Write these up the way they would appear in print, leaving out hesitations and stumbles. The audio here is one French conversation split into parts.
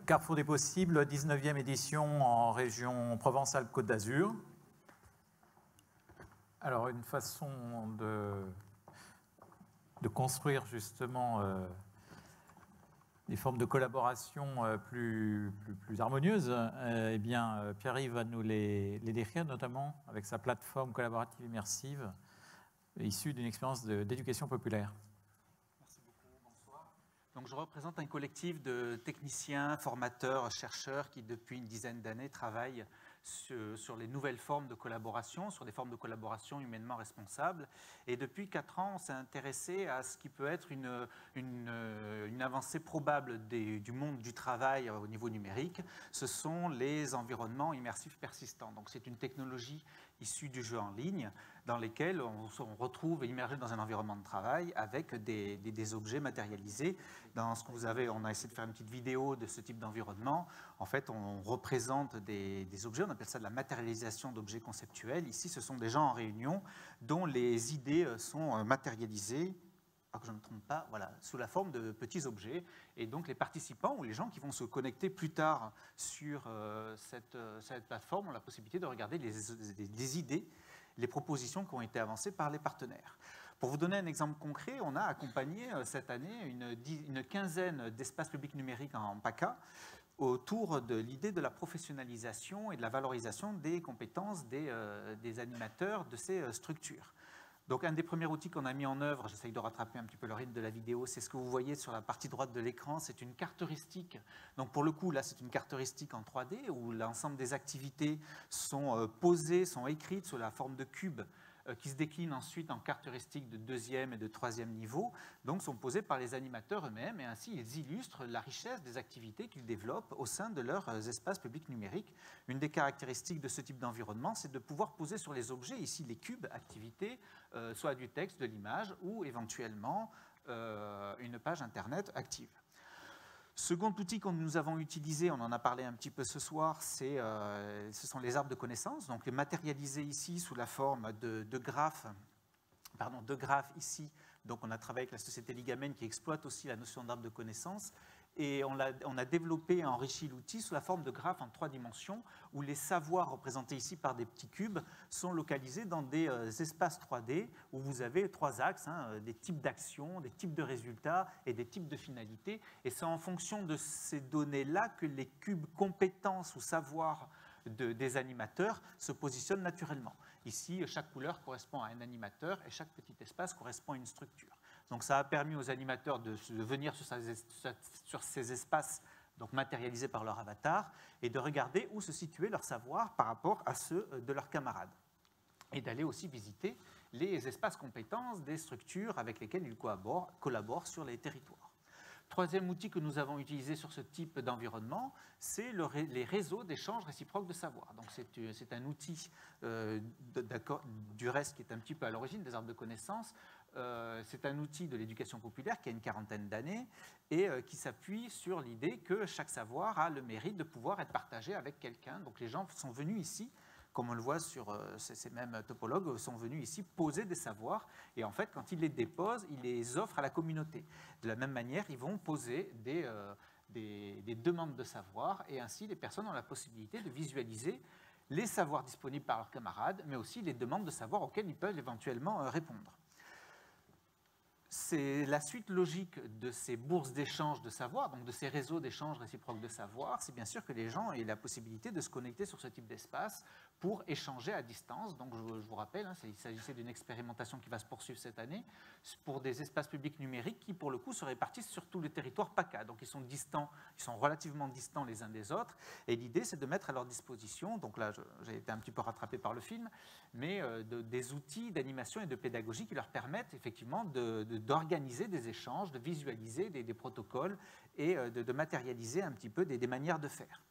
Carrefour des possibles, 19e édition en région Provence-Alpes-Côte d'Azur. Alors, une façon de construire justement des formes de collaboration plus harmonieuses, eh bien, Pierre-Yves va nous les décrire, notamment avec sa plateforme collaborative immersive issue d'une expérience d'éducation populaire. Merci beaucoup, bonsoir. Donc, je représente un collectif de techniciens, formateurs, chercheurs qui, depuis une dizaine d'années, travaillent sur les nouvelles formes de collaboration, sur des formes de collaboration humainement responsables. Et depuis 4 ans, on s'est intéressé à ce qui peut être une avancée probable du monde du travail au niveau numérique. Ce sont les environnements immersifs persistants. Donc, c'est une technologie issue du jeu en ligne dans lesquels on retrouve immergé dans un environnement de travail avec des objets matérialisés. Dans ce que vous avez, on a essayé de faire une petite vidéo de ce type d'environnement. En fait, on représente des objets, on appelle ça de la matérialisation d'objets conceptuels. Ici, ce sont des gens en réunion dont les idées sont matérialisées, que je ne me trompe pas, voilà, sous la forme de petits objets. Et donc, les participants ou les gens qui vont se connecter plus tard sur cette plateforme ont la possibilité de regarder les idées, les propositions qui ont été avancées par les partenaires. Pour vous donner un exemple concret, on a accompagné cette année une quinzaine d'espaces publics numériques en PACA autour de l'idée de la professionnalisation et de la valorisation des compétences des animateurs de ces structures. Donc, un des premiers outils qu'on a mis en œuvre, j'essaye de rattraper un petit peu le rythme de la vidéo, c'est ce que vous voyez sur la partie droite de l'écran, c'est une carte heuristique. Donc, pour le coup, là, c'est une carte heuristique en 3D où l'ensemble des activités sont posées, sont écrites sous la forme de cubes qui se déclinent ensuite en cartes heuristiques de 2e et de 3e niveau, donc sont posées par les animateurs eux-mêmes et ainsi ils illustrent la richesse des activités qu'ils développent au sein de leurs espaces publics numériques. Une des caractéristiques de ce type d'environnement, c'est de pouvoir poser sur les objets, ici les cubes activités, soit du texte, de l'image ou éventuellement une page internet active. Second outil que nous avons utilisé, on en a parlé un petit peu ce soir, ce sont les arbres de connaissances, donc les matérialisés ici sous la forme de graphes ici. Donc on a travaillé avec la société Ligamen qui exploite aussi la notion d'arbre de connaissances et on a développé et enrichi l'outil sous la forme de graphes en 3 dimensions où les savoirs représentés ici par des petits cubes sont localisés dans des espaces 3D où vous avez 3 axes, des types d'actions, des types de résultats et des types de finalités. Et c'est en fonction de ces données-là que les cubes compétences ou savoirs des animateurs se positionnent naturellement. Ici, chaque couleur correspond à un animateur et chaque petit espace correspond à une structure. Donc ça a permis aux animateurs de venir sur ces espaces donc matérialisés par leur avatar et de regarder où se situait leur savoir par rapport à ceux de leurs camarades. Et d'aller aussi visiter les espaces compétences des structures avec lesquelles ils collaborent sur les territoires. Troisième outil que nous avons utilisé sur ce type d'environnement, c'est les réseaux d'échange réciproque de savoir. Donc c'est un outil du reste qui est un petit peu à l'origine des arbres de connaissances. C'est un outil de l'éducation populaire qui a une 40aine d'années et qui s'appuie sur l'idée que chaque savoir a le mérite de pouvoir être partagé avec quelqu'un. Donc les gens sont venus ici, comme on le voit sur ces mêmes topologues, sont venus ici poser des savoirs. Et en fait, quand ils les déposent, ils les offrent à la communauté. De la même manière, ils vont poser des demandes de savoir. Et ainsi, les personnes ont la possibilité de visualiser les savoirs disponibles par leurs camarades, mais aussi les demandes de savoir auxquelles ils peuvent éventuellement répondre. C'est la suite logique de ces bourses d'échange de savoir, donc de ces réseaux d'échange réciproques de savoir, c'est bien sûr que les gens aient la possibilité de se connecter sur ce type d'espace pour échanger à distance. Donc je vous rappelle, il s'agissait d'une expérimentation qui va se poursuivre cette année pour des espaces publics numériques qui, pour le coup, se répartissent sur tout le territoire PACA. Donc ils sont distants, ils sont relativement distants les uns des autres. Et l'idée, c'est de mettre à leur disposition, donc là, j'ai été un petit peu rattrapé par le film, mais des outils d'animation et de pédagogie qui leur permettent effectivement d'organiser des échanges, de visualiser des protocoles et de matérialiser un petit peu des manières de faire.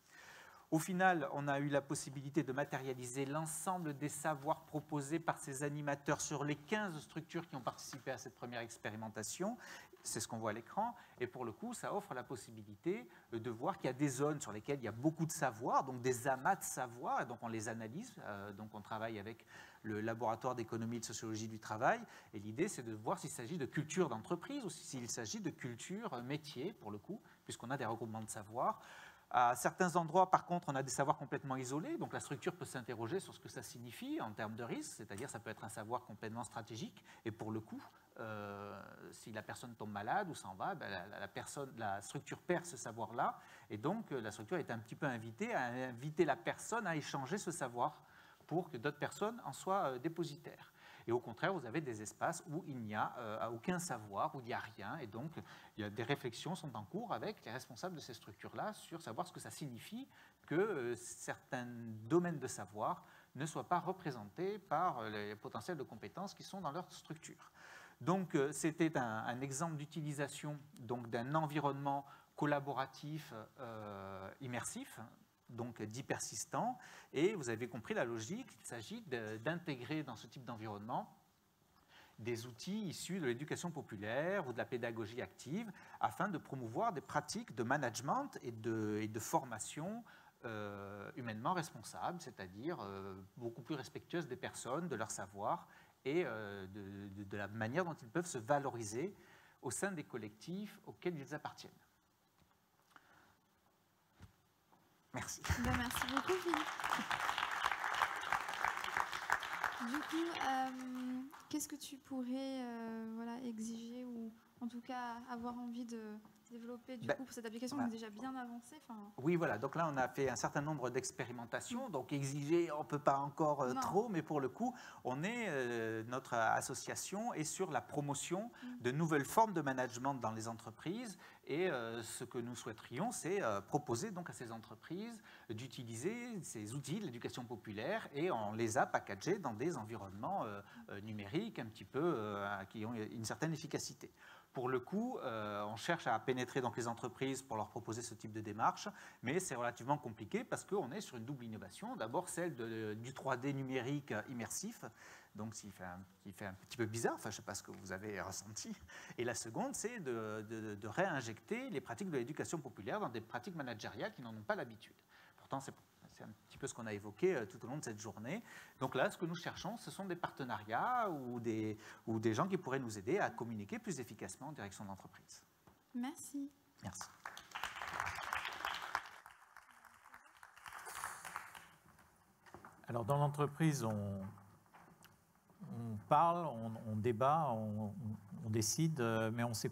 Au final, on a eu la possibilité de matérialiser l'ensemble des savoirs proposés par ces animateurs sur les 15 structures qui ont participé à cette première expérimentation. C'est ce qu'on voit à l'écran. Et pour le coup, ça offre la possibilité de voir qu'il y a des zones sur lesquelles il y a beaucoup de savoirs, donc des amas de savoirs, et donc on les analyse. Donc on travaille avec le laboratoire d'économie et de sociologie du travail. Et l'idée, c'est de voir s'il s'agit de culture d'entreprise ou s'il s'agit de culture métier, pour le coup, puisqu'on a des regroupements de savoirs. À certains endroits, par contre, on a des savoirs complètement isolés, donc la structure peut s'interroger sur ce que ça signifie en termes de risque, c'est-à-dire ça peut être un savoir complètement stratégique, et pour le coup, si la personne tombe malade ou s'en va, ben la structure perd ce savoir-là, et donc la structure est un petit peu invitée à inviter la personne à échanger ce savoir pour que d'autres personnes en soient dépositaires. Et au contraire, vous avez des espaces où il n'y a aucun savoir, où il n'y a rien, et donc des réflexions sont en cours avec les responsables de ces structures-là sur savoir ce que ça signifie que certains domaines de savoir ne soient pas représentés par les potentiels de compétences qui sont dans leur structure. Donc, c'était un exemple d'utilisation d'un environnement collaboratif immersif, donc dit persistant, et vous avez compris la logique, il s'agit d'intégrer dans ce type d'environnement des outils issus de l'éducation populaire ou de la pédagogie active afin de promouvoir des pratiques de management et de formation humainement responsables, c'est-à-dire beaucoup plus respectueuses des personnes, de leur savoir et de la manière dont ils peuvent se valoriser au sein des collectifs auxquels ils appartiennent. Merci. Merci beaucoup, Philippe. Du coup, qu'est-ce que tu pourrais exiger ou en tout cas avoir envie de développer pour cette application qui est déjà bien avancée? Oui, voilà. Donc là, on a fait un certain nombre d'expérimentations. Donc exiger, on ne peut pas encore trop, mais pour le coup, notre association est sur la promotion de nouvelles formes de management dans les entreprises. Et ce que nous souhaiterions, c'est proposer donc à ces entreprises d'utiliser ces outils de l'éducation populaire et on les a packagés dans des environnements numériques un petit peu qui ont une certaine efficacité. Pour le coup, on cherche à pénétrer donc les entreprises pour leur proposer ce type de démarche, mais c'est relativement compliqué parce qu'on est sur une double innovation. D'abord, celle du 3D numérique immersif, donc qui fait un petit peu bizarre, enfin, je ne sais pas ce que vous avez ressenti. Et la seconde, c'est de réinjecter les pratiques de l'éducation populaire dans des pratiques managériales qui n'en ont pas l'habitude. Pourtant, c'est un petit peu ce qu'on a évoqué tout au long de cette journée. Donc là, ce que nous cherchons, ce sont des partenariats ou des gens qui pourraient nous aider à communiquer plus efficacement en direction de l'entreprise. Merci. Merci. Alors, dans l'entreprise, on parle, on débat, on décide, mais on ne sait